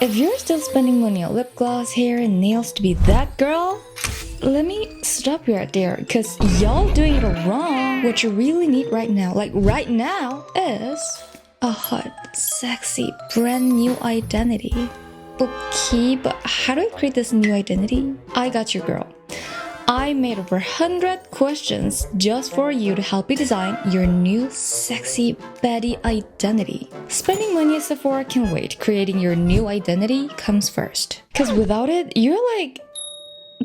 If you're still spending money on lip gloss, hair, and nails to be that girl, let me stop you right there, because y'all doing it all wrong. What you really need right now, like right now, is a hot, sexy, brand new identity. Okay, but how do I create this new identity? I got you, girl. I made over 100 questions just for you to help you design your new sexy baddie identity. Spending money at Sephora can wait. Creating your new identity comes first. Cause without it, you're like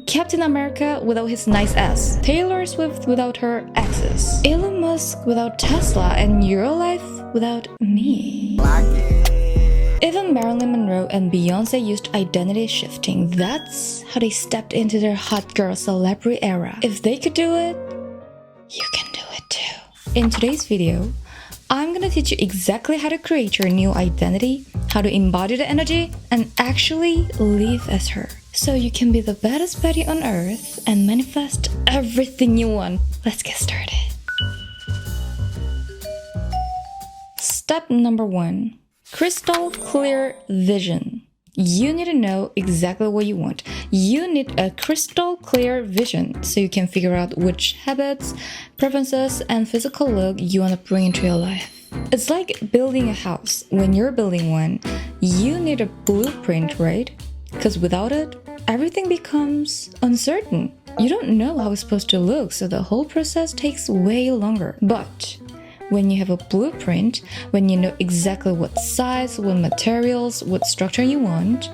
Captain America without his nice ass, Taylor Swift without her exes, Elon Musk without Tesla, and your life without me. Even Marilyn Monroe and Beyonce used identity shifting. That's how they stepped into their hot girl celebrity era. If they could do it, you can do it too. In today's video, I'm gonna teach you exactly how to create your new identity, how to embody the energy, and actually live as her. So you can be the baddest baddie on earth and manifest everything you want. Let's get started. Step number 1. Crystal clear vision. You need to know exactly what you want. You need a crystal clear vision so you can figure out which habits, preferences, and physical look you want to bring into your life. It's like building a house. When you're building one, you need a blueprint, right? Because without it, everything becomes uncertain. You don't know how it's supposed to look, so the whole process takes way longer. But when you have a blueprint, when you know exactly what size, what materials, what structure you want,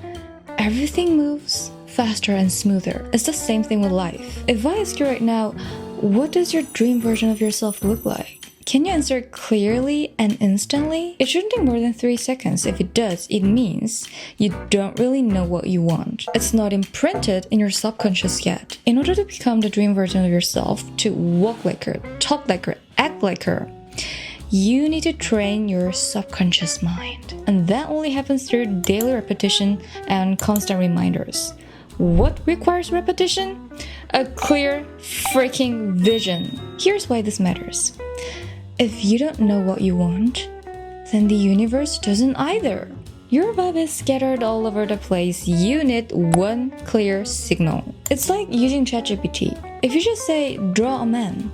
everything moves faster and smoother. It's the same thing with life. If I ask you right now, what does your dream version of yourself look like? Can you answer clearly and instantly? It shouldn't take more than 3 seconds. If it does, it means you don't really know what you want. It's not imprinted in your subconscious yet. In order to become the dream version of yourself, to walk like her, talk like her, act like her, you need to train your subconscious mind. And that only happens through daily repetition and constant reminders. What requires repetition? A clear freaking vision. Here's why this matters. If you don't know what you want, then the universe doesn't either. Your vibe is scattered all over the place. You need one clear signal. It's like using ChatGPT. If you just say, draw a man,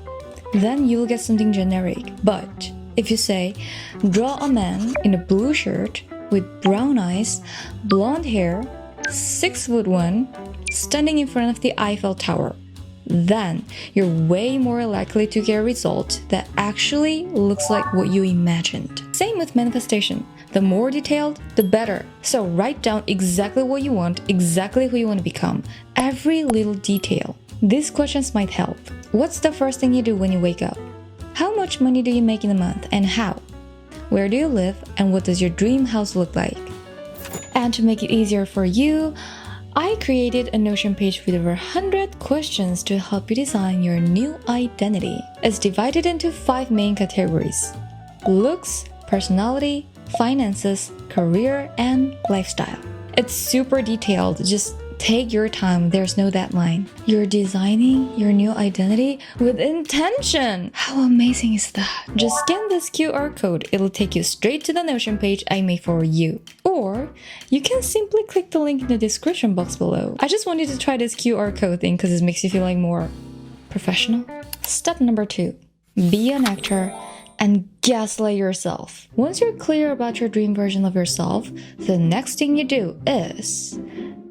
then you'll get something generic. But if you say, draw a man in a blue shirt with brown eyes, blonde hair, 6'1", standing in front of the Eiffel Tower, then you're way more likely to get a result that actually looks like what you imagined. Same with manifestation. The more detailed, the better. So write down exactly what you want, exactly who you want to become, every little detail. These questions might help. What's the first thing you do when you wake up? How much money do you make in a month and how? Where do you live and what does your dream house look like? And to make it easier for you, I created a Notion page with over 100 questions to help you design your new identity. It's divided into 5 main categories: looks, personality, finances, career, and lifestyle. It's super detailed. Just take your time, there's no deadline. You're designing your new identity with intention. How amazing is that? Just scan this QR code. It'll take you straight to the Notion page I made for you. Or you can simply click the link in the description box below. I just wanted to try this QR code thing because it makes you feel like more professional. Step number 2, be an actor and gaslight yourself. Once you're clear about your dream version of yourself, the next thing you do is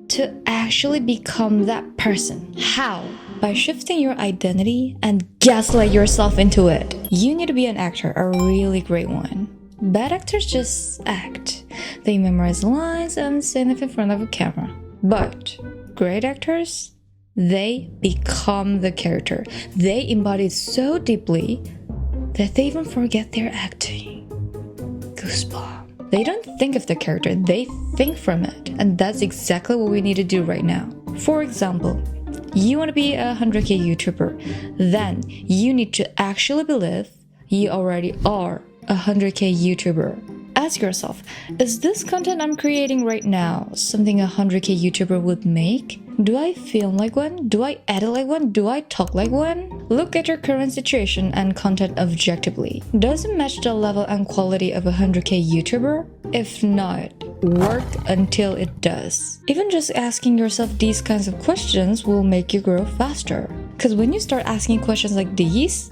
to actually become that person. How? By shifting your identity and gaslight yourself into it. You need to be an actor, a really great one. Bad actors just act. They memorize lines and stand up in front of a camera. But great actors, they become the character. They embody it so deeply that they even forget they're acting. Goosebumps. They don't think of the character, they think from it. And that's exactly what we need to do right now. For example, you want to be a 100k YouTuber. Then you need to actually believe you already are a 100k YouTuber. Ask yourself, is this content I'm creating right now something a 100k YouTuber would make? Do I film like one? Do I edit like one? Do I talk like one? Look at your current situation and content objectively. Does it match the level and quality of a 100k YouTuber? If not, work until it does. Even just asking yourself these kinds of questions will make you grow faster. Because when you start asking questions like these,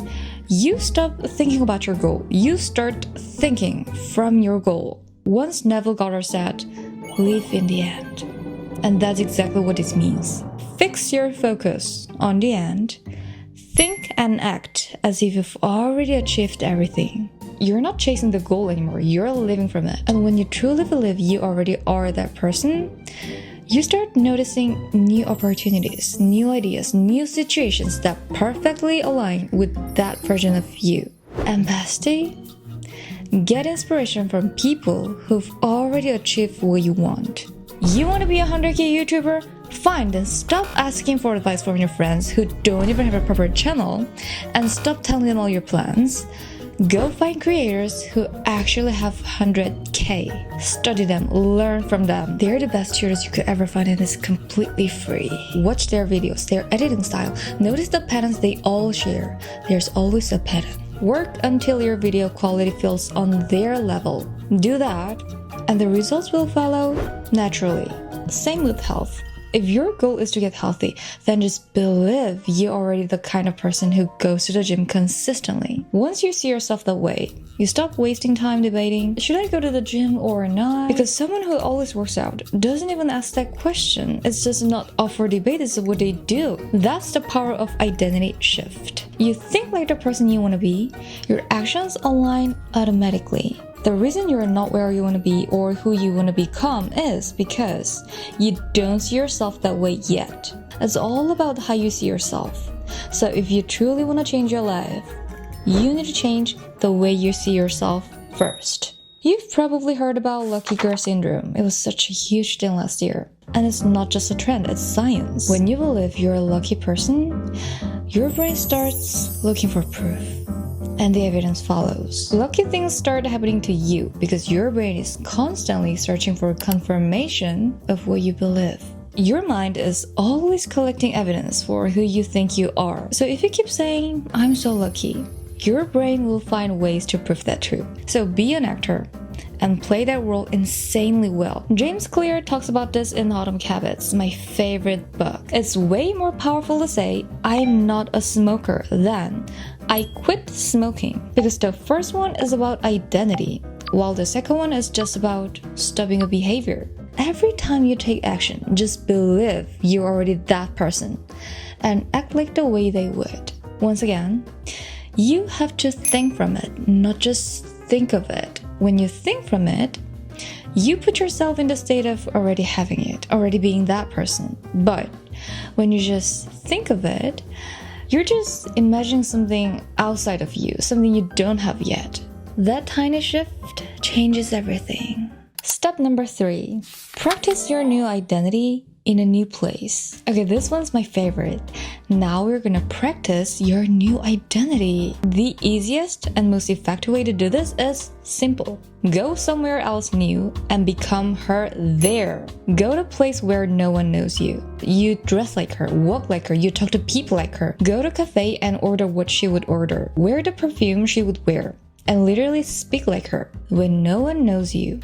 you stop thinking about your goal. You start thinking from your goal. Once Neville Goddard said, live in the end. And that's exactly what it means. Fix your focus on the end. Think and act as if you've already achieved everything. You're not chasing the goal anymore, you're living from it. And when you truly believe you already are that person, you start noticing new opportunities, new ideas, new situations that perfectly align with that version of you. And bestie, get inspiration from people who've already achieved what you want. You want to be a 100k YouTuber? Fine, then stop asking for advice from your friends who don't even have a proper channel, and stop telling them all your plans. Go find creators who actually have 100k. Study them, learn from them. They're the best tutors you could ever find, and it's completely free. Watch their videos, their editing style. Notice the patterns they all share. There's always a pattern. Work until your video quality feels on their level. Do that, and the results will follow naturally. Same with health. If your goal is to get healthy, then just believe you're already the kind of person who goes to the gym consistently. Once you see yourself that way, you stop wasting time debating, should I go to the gym or not? Because someone who always works out doesn't even ask that question. It's just not up for debate, it's what they do. That's the power of identity shift. You think like the person you want to be, your actions align automatically. The reason you're not where you want to be or who you want to become is because you don't see yourself that way yet. It's all about how you see yourself. So if you truly want to change your life, you need to change the way you see yourself first. You've probably heard about lucky girl syndrome. It was such a huge thing last year. And it's not just a trend, it's science. When you believe you're a lucky person, your brain starts looking for proof. And the evidence follows. Lucky things start happening to you because your brain is constantly searching for confirmation of what you believe. Your mind is always collecting evidence for who you think you are. So if you keep saying, I'm so lucky, your brain will find ways to prove that true. So be an actor and play that role insanely well. James Clear talks about this in Atomic Habits, my favorite book. It's way more powerful to say, I'm not a smoker than I quit smoking, because the first one is about identity, while the second one is just about stopping a behavior. Every time you take action, just believe you're already that person and act like the way they would. Once again, you have to think from it, not just think of it. When you think from it, you put yourself in the state of already having it, already being that person. But when you just think of it, you're just imagining something outside of you, something you don't have yet. That tiny shift changes everything. Step number 3. Practice your new identity in a new place. Okay, this one's my favorite. Now we're gonna practice your new identity. The easiest and most effective way to do this is simple. Go somewhere else new and become her there. Go to a place where no one knows you. You dress like her, walk like her, you talk to people like her. Go to a cafe and order what she would order. Wear the perfume she would wear. And literally speak like her. When no one knows you,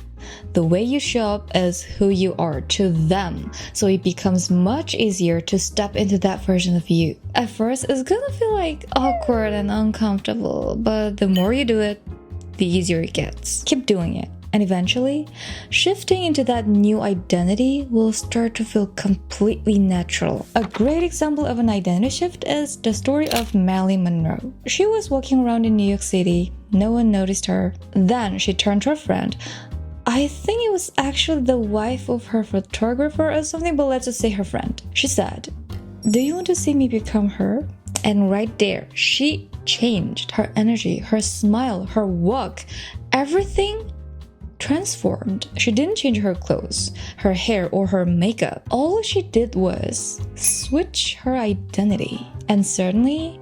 the way you show up is who you are to them, so it becomes much easier to step into that version of you. At first, it's gonna feel like awkward and uncomfortable, but the more you do it, the easier it gets. Keep doing it, and eventually, shifting into that new identity will start to feel completely natural. A great example of an identity shift is the story of Marilyn Monroe. She was walking around in New York City, no one noticed her. Then she turned to her friend. I think it was actually the wife of her photographer or something, but let's just say her friend. She said, do you want to see me become her? And right there, she changed. Her energy, her smile, her walk, everything transformed. She didn't change her clothes, her hair, or her makeup. All she did was switch her identity. And suddenly,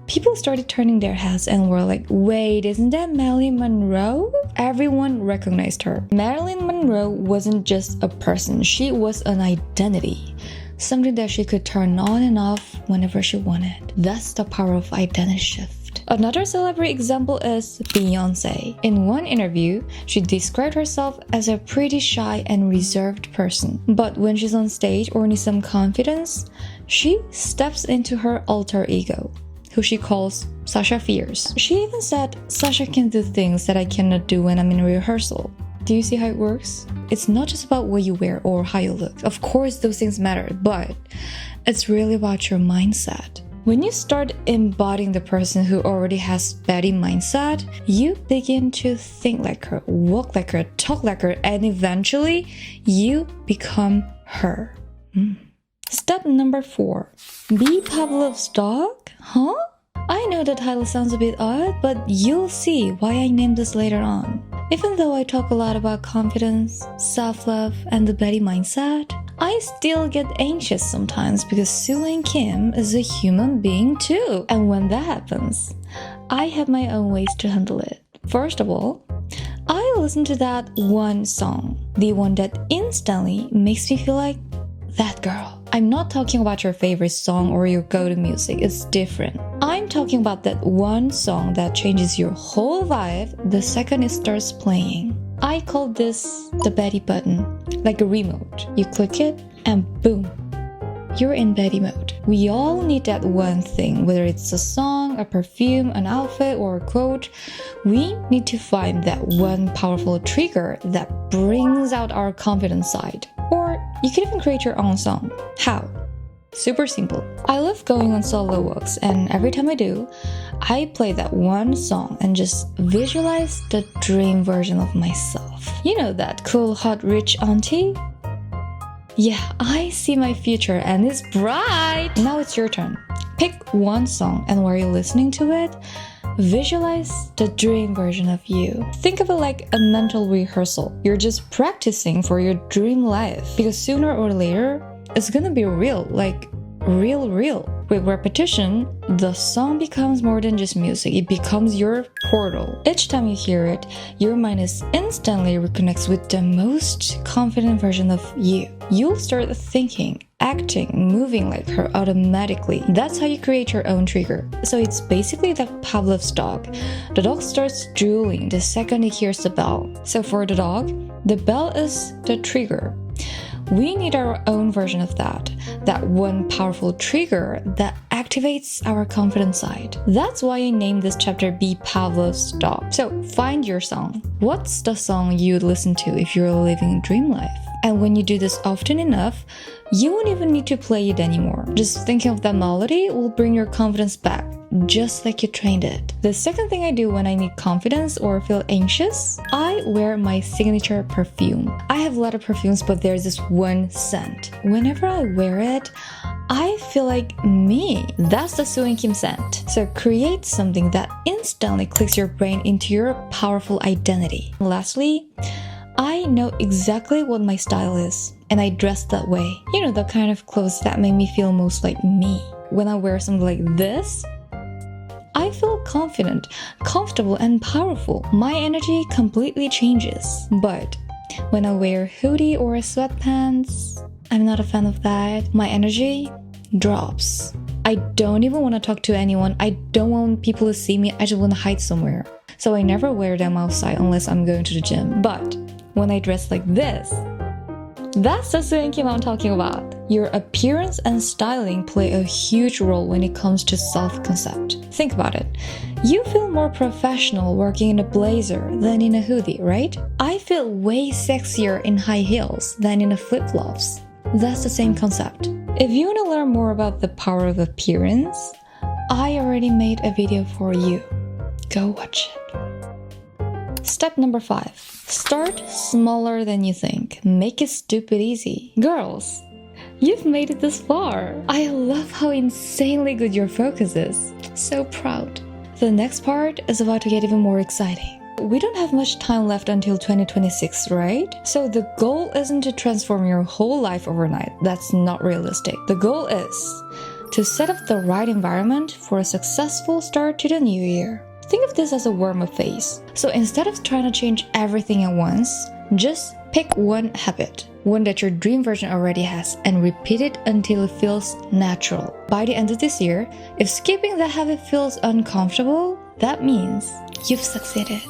people started turning their heads and were like, wait, isn't that Marilyn Monroe? Everyone recognized her. Marilyn Monroe wasn't just a person, she was an identity. Something that she could turn on and off whenever she wanted. That's the power of identity shift. Another celebrity example is Beyoncé. In one interview, she described herself as a pretty shy and reserved person. But when she's on stage or needs some confidence, she steps into her alter ego, who she calls Sasha Fierce. She even said, Sasha can do things that I cannot do when I'm in rehearsal. Do you see how it works? It's not just about what you wear or how you look. Of course, those things matter, but it's really about your mindset. When you start embodying the person who already has baddie mindset, you begin to think like her, walk like her, talk like her, and eventually you become her. Step number 4. Be Pavlov's dog? Huh? I know the title sounds a bit odd, but you'll see why I named this later on. Even though I talk a lot about confidence, self-love, and the baddie mindset, I still get anxious sometimes because Soo and Kim is a human being too. And when that happens, I have my own ways to handle it. First of all, I listen to that one song, the one that instantly makes me feel like that girl. I'm not talking about your favorite song or your go-to music, it's different. I'm talking about that one song that changes your whole vibe the second it starts playing. I call this the baddie button, like a remote. You click it and boom, you're in baddie mode. We all need that one thing, whether it's a song, a perfume, an outfit, or a quote. We need to find that one powerful trigger that brings out our confident side. Or you can even create your own song. How? Super simple. I love going on solo walks, and every time I do, I play that one song and just visualize the dream version of myself. You know that cool, hot, rich auntie? Yeah, I see my future and it's bright! Now it's your turn. Pick one song, and while you're listening to it, visualize the dream version of you. Think of it like a mental rehearsal. You're just practicing for your dream life, because sooner or later, it's gonna be real, like real. With repetition, the song becomes more than just music. It becomes your portal. Each time you hear it, your mind is instantly reconnects with the most confident version of you. You'll start thinking, acting, moving like her automatically. That's how you create your own trigger. So it's basically like Pavlov's dog. The dog starts drooling the second it hears the bell. So for the dog, the bell is the trigger. We need our own version of that one powerful trigger that activates our confident side. That's why I named this chapter Be Pavlov's Dog. So find your song. What's the song you'd listen to if you're living a dream life? And when you do this often enough, you won't even need to play it anymore. Just thinking of that melody will bring your confidence back, just like you trained it. The second thing I do when I need confidence or feel anxious, I wear my signature perfume. I have a lot of perfumes, but there's this one scent. Whenever I wear it, I feel like me. That's the Soo and Kim scent. So create something that instantly clicks your brain into your powerful identity. Lastly, I know exactly what my style is, and I dress that way. You know, the kind of clothes that make me feel most like me. When I wear something like this, I feel confident, comfortable, and powerful. My energy completely changes. But when I wear a hoodie or a sweatpants, I'm not a fan of that. My energy drops. I don't even want to talk to anyone. I don't want people to see me. I just want to hide somewhere. So I never wear them outside unless I'm going to the gym. But when I dress like this, that's the Soo and Kim I'm talking about. Your appearance and styling play a huge role when it comes to self-concept. Think about it. You feel more professional working in a blazer than in a hoodie, right? I feel way sexier in high heels than in a flip-flops. That's the same concept. If you want to learn more about the power of appearance, I already made a video for you. Go watch it. Step number 5. Start smaller than you think. Make it stupid easy. Girls, you've made it this far. I love how insanely good your focus is. So proud. The next part is about to get even more exciting. We don't have much time left until 2026, right? So the goal isn't to transform your whole life overnight. That's not realistic. The goal is to set up the right environment for a successful start to the new year. Think of this as a warm-up phase. So instead of trying to change everything at once, just pick one habit. one that your dream version already has, and repeat it until it feels natural. By the end of this year, if skipping that habit feels uncomfortable, that means you've succeeded.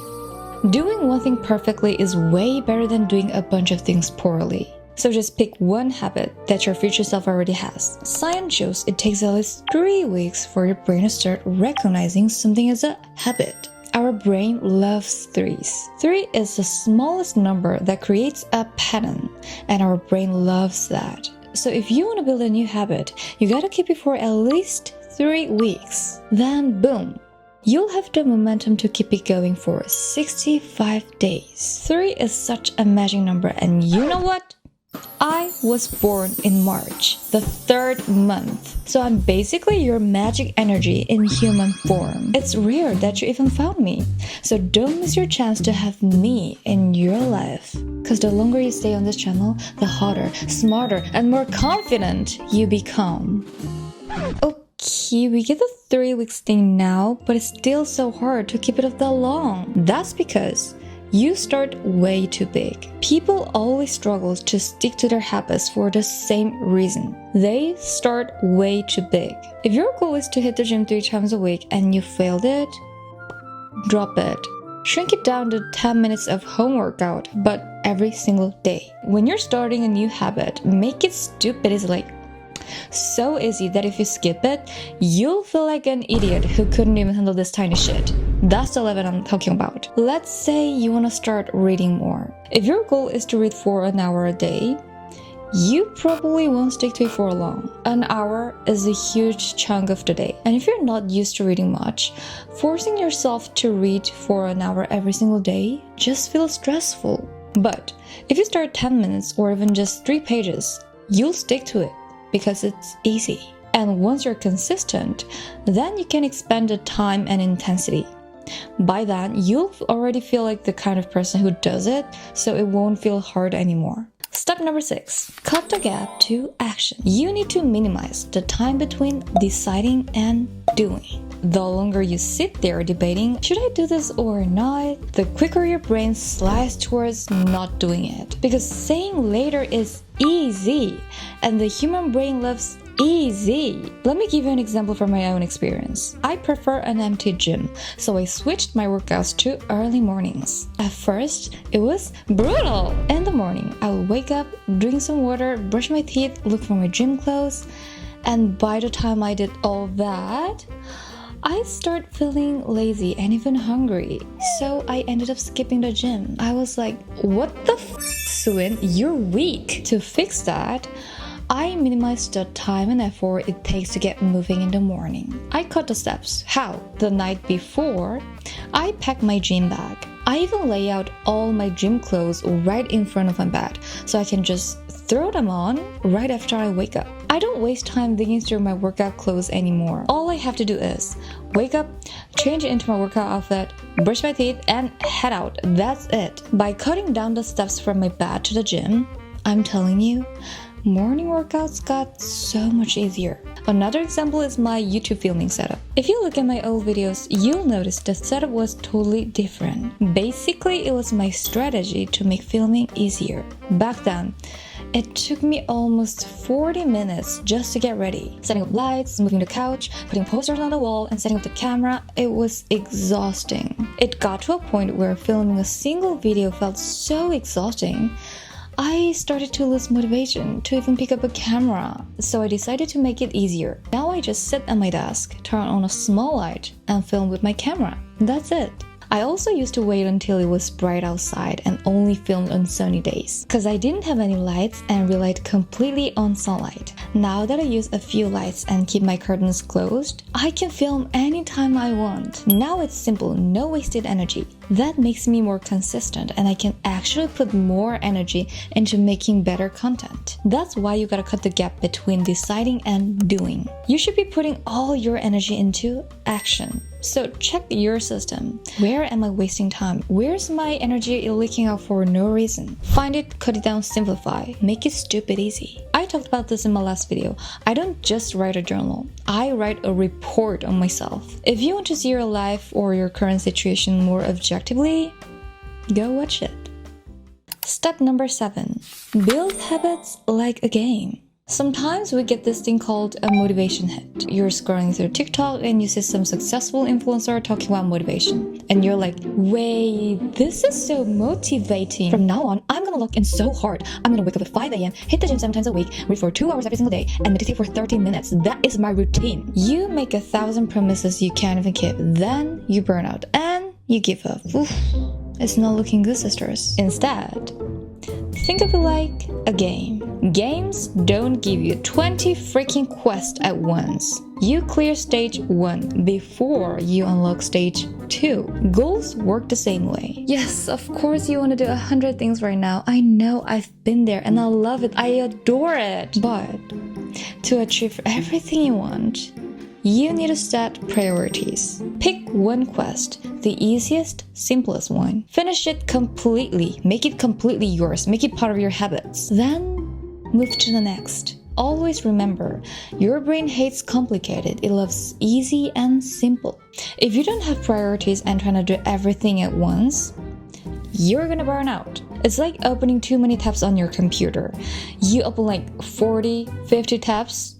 Doing one thing perfectly is way better than doing a bunch of things poorly. So just pick one habit that your future self already has. Science shows it takes at least 3 weeks for your brain to start recognizing something as a habit. Our brain loves threes. 3 is the smallest number that creates a pattern, and our brain loves that. So if you want to build a new habit, you gotta keep it for at least 3 weeks. Then boom, you'll have the momentum to keep it going for 65 days. 3 is such a magic number, and you know what? I was born in March, the 3rd month. So I'm basically your magic energy in human form. It's rare that you even found me. So don't miss your chance to have me in your life. Cause the longer you stay on this channel, the hotter, smarter, and more confident you become. Okay, we get the 3 weeks thing now, but it's still so hard to keep it up that long. That's because you start way too big. People always struggle to stick to their habits for the same reason. They start way too big. If your goal is to hit the gym 3 times a week and you failed it, drop it. Shrink it down to 10 minutes of home workout, but every single day. When you're starting a new habit, make it stupid. It's like so easy that if you skip it, you'll feel like an idiot who couldn't even handle this tiny shit. That's the level I'm talking about. Let's say you want to start reading more. If your goal is to read for an hour a day, you probably won't stick to it for long. An hour is a huge chunk of the day. And if you're not used to reading much, forcing yourself to read for an hour every single day just feels stressful. But if you start 10 minutes or even just 3 pages, you'll stick to it because it's easy. And once you're consistent, then you can expand the time and intensity. By then, you'll already feel like the kind of person who does it, so it won't feel hard anymore. Step number 6. Cut the gap to action. You need to minimize the time between deciding and doing. The longer you sit there debating, should I do this or not, the quicker your brain slides towards not doing it. Because saying later is easy, and the human brain loves easy. Let me give you an example from my own experience. I prefer an empty gym, so I switched my workouts to early mornings. At first, it was brutal. In the morning, I would wake up, drink some water, brush my teeth, look for my gym clothes, and by the time I did all that, I start feeling lazy and even hungry. So I ended up skipping the gym. I was like, what the Suin, you're weak. To fix that, I minimized the time and effort it takes to get moving in the morning. I cut the steps. How? The night before, I packed my gym bag. I even lay out all my gym clothes right in front of my bed, so I can just throw them on right after I wake up. I don't waste time digging through my workout clothes anymore. All I have to do is wake up, change it into my workout outfit, brush my teeth, and head out. That's it. By cutting down the steps from my bed to the gym, I'm telling you, morning workouts got so much easier. Another example is my YouTube filming setup. If you look at my old videos, you'll notice the setup was totally different. Basically, it was my strategy to make filming easier. Back then, it took me almost 40 minutes just to get ready. Setting up lights, moving the couch, putting posters on the wall, and setting up the camera, it was exhausting. It got to a point where filming a single video felt so exhausting, I started to lose motivation to even pick up a camera, so I decided to make it easier. Now I just sit at my desk, turn on a small light, and film with my camera. That's it. I also used to wait until it was bright outside and only filmed on sunny days, because I didn't have any lights and relied completely on sunlight. Now that I use a few lights and keep my curtains closed, I can film anytime I want. Now it's simple, no wasted energy. That makes me more consistent and I can actually put more energy into making better content. That's why you gotta cut the gap between deciding and doing. You should be putting all your energy into action. So check your system. Where am I wasting time? Where's my energy leaking out for no reason? Find it, cut it down, simplify. Make it stupid easy. I talked about this in my last video. I don't just write a journal. I write a report on myself. If you want to see your life or your current situation more objectively, go watch it. Step number 7. Build habits like a game. Sometimes we get this thing called a motivation hit. You're scrolling through TikTok and you see some successful influencer talking about motivation. And you're like, wait, this is so motivating. From now on, I'm gonna lock in so hard. I'm gonna wake up at 5 a.m., hit the gym 7 times a week, read for 2 hours every single day, and meditate for 30 minutes. That is my routine. You make 1,000 promises you can't even keep. Then you burn out and you give up. Oof, it's not looking good, sisters. Instead, think of it like a game. Games don't give you 20 freaking quests at once. You clear stage 1 before you unlock stage 2. Goals work the same way. Yes, of course you want to do 100 things right now. I know, I've been there and I love it. I adore it. But to achieve everything you want, you need to set priorities. Pick one quest, the easiest, simplest one. Finish it completely. Make it completely yours. Make it part of your habits. Then move to the next. Always remember, your brain hates complicated. It loves easy and simple. If you don't have priorities and trying to do everything at once, you're gonna burn out. It's like opening too many tabs on your computer. You open like 40, 50 tabs,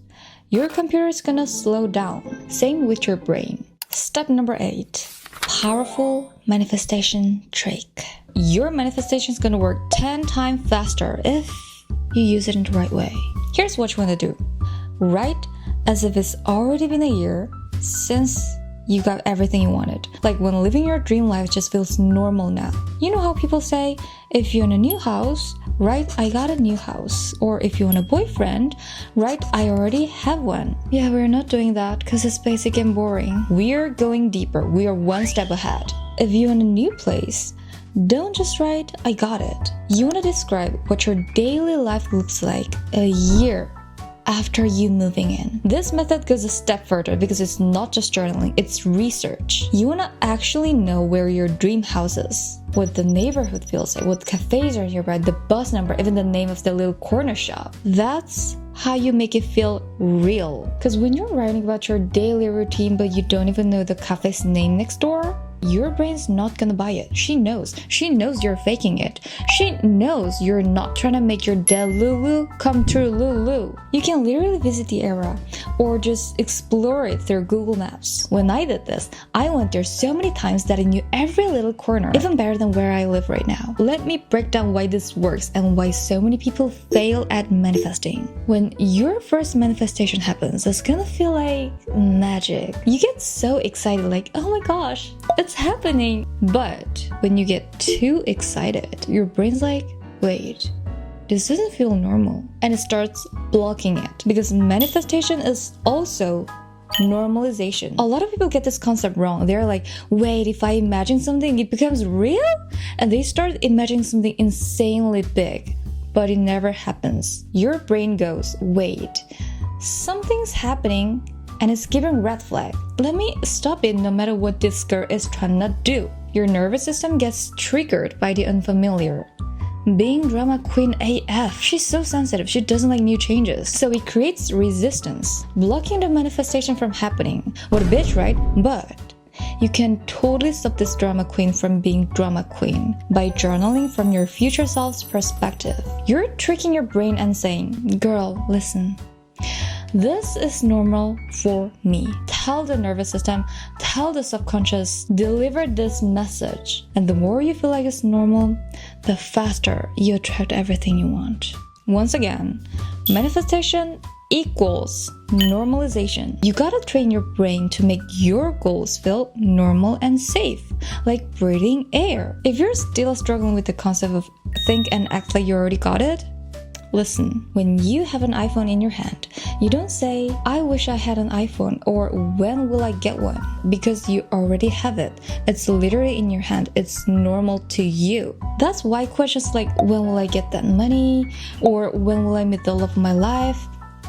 your computer is gonna slow down. Same with your brain. Step number 8. Powerful manifestation trick. Your manifestation is gonna work 10 times faster if you use it in the right way. Here's what you want to do. Write as if it's already been a year since you got everything you wanted. Like when living your dream life just feels normal now. You know how people say, if you're in a new house, write, I got a new house. Or if you want a boyfriend, write, I already have one. Yeah, we're not doing that because it's basic and boring. We're going deeper. We are one step ahead. If you're in a new place, don't just write, I got it. You want to describe what your daily life looks like a year after you moving in. This method goes a step further because it's not just journaling, it's research. You want to actually know where your dream house is, what the neighborhood feels like, what cafes are nearby, the bus number, even the name of the little corner shop. That's how you make it feel real. Because when you're writing about your daily routine but you don't even know the cafe's name next door, your brain's not gonna buy it. She knows you're faking it. She knows you're not trying to make your Delulu come true Lulu. You can literally visit the area or just explore it through Google Maps. When I did this, I went there so many times that I knew every little corner, even better than where I live right now. Let me break down why this works and why so many people fail at manifesting. When your first manifestation happens, it's gonna feel like magic. You get so excited, like, oh my gosh, it's happening. But when you get too excited, your brain's like, wait, this doesn't feel normal, and it starts blocking it, because manifestation is also normalization. A lot of people get this concept wrong. They're like, wait, if I imagine something, it becomes real? And they start imagining something insanely big, but it never happens. Your brain goes, wait, something's happening and it's giving red flag. Let me stop it no matter what this girl is trying to do. Your nervous system gets triggered by the unfamiliar. Being drama queen AF, she's so sensitive, she doesn't like new changes. So it creates resistance, blocking the manifestation from happening. What a bitch, right? But you can totally stop this drama queen from being drama queen by journaling from your future self's perspective. You're tricking your brain and saying, girl, listen. This is normal for me. Tell the nervous system, tell the subconscious, deliver this message. And the more you feel like it's normal, the faster you attract everything you want. Once again, manifestation equals normalization. You gotta train your brain to make your goals feel normal and safe, like breathing air. If you're still struggling with the concept of think and act like you already got it, listen, when you have an iPhone in your hand, you don't say, I wish I had an iPhone, or when will I get one? Because you already have it. It's literally in your hand. It's normal to you. That's why questions like, when will I get that money? Or when will I meet the love of my life?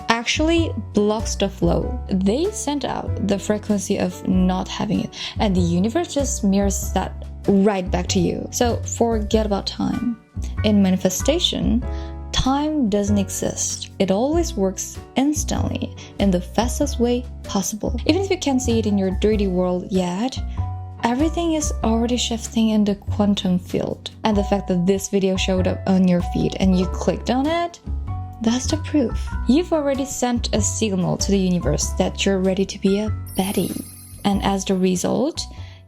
Actually blocks the flow. They send out the frequency of not having it, and the universe just mirrors that right back to you. So forget about time. In manifestation, time doesn't exist. It always works instantly in the fastest way possible. Even if you can't see it in your 3D world yet, Everything is already shifting in the quantum field. And the fact that this video showed up on your feed and you clicked on it, that's the proof. You've already sent a signal to the universe that you're ready to be a baddie. And as the result,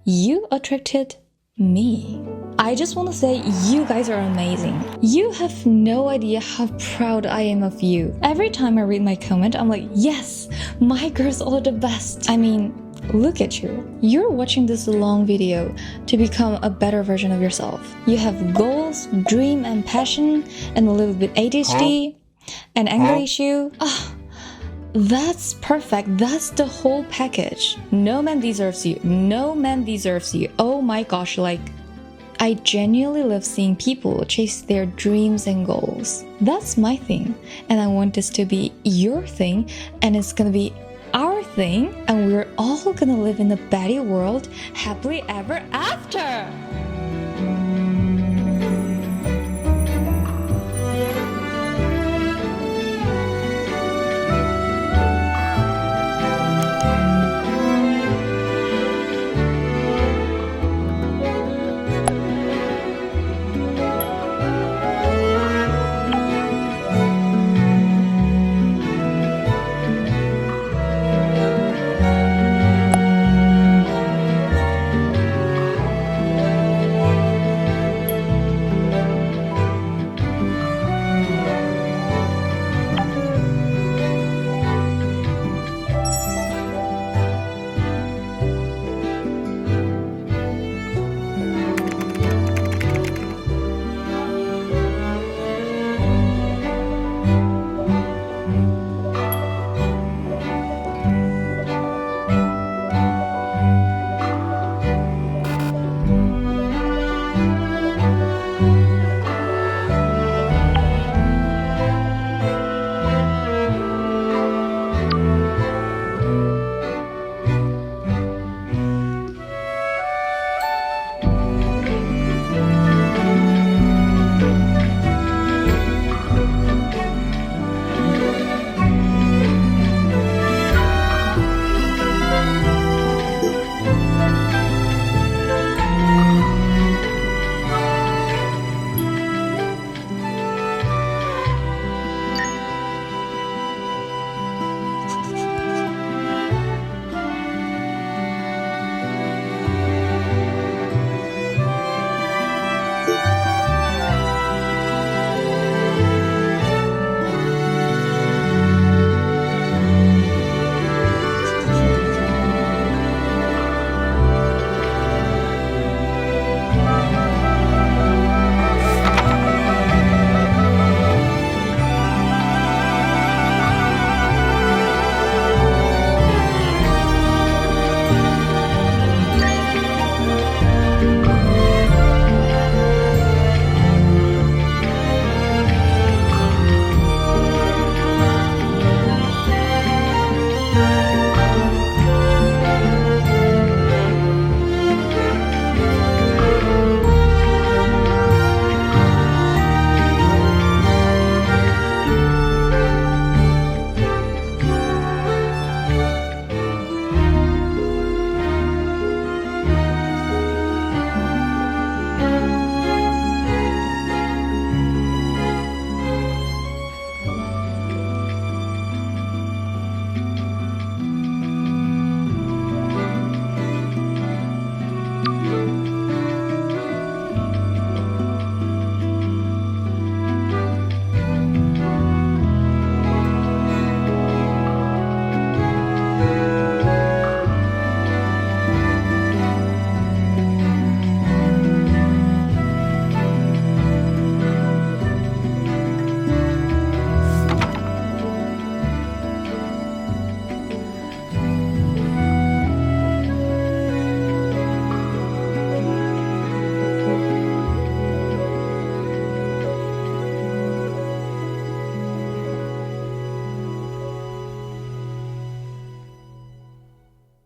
you attracted me. I just want to say you guys are amazing. You have no idea how proud I am of you. Every time I read my comment, I'm like, yes, my girls are the best. I mean, look at you. You're watching this long video to become a better version of yourself. You have goals, dream, and passion, and a little bit ADHD, and anger issue. That's perfect. That's the whole package. No man deserves you. No man deserves you. Oh my gosh, like, I genuinely love seeing people chase their dreams and goals. That's my thing. And I want this to be your thing, and it's gonna be our thing, and we're all gonna live in the baddie world happily ever after.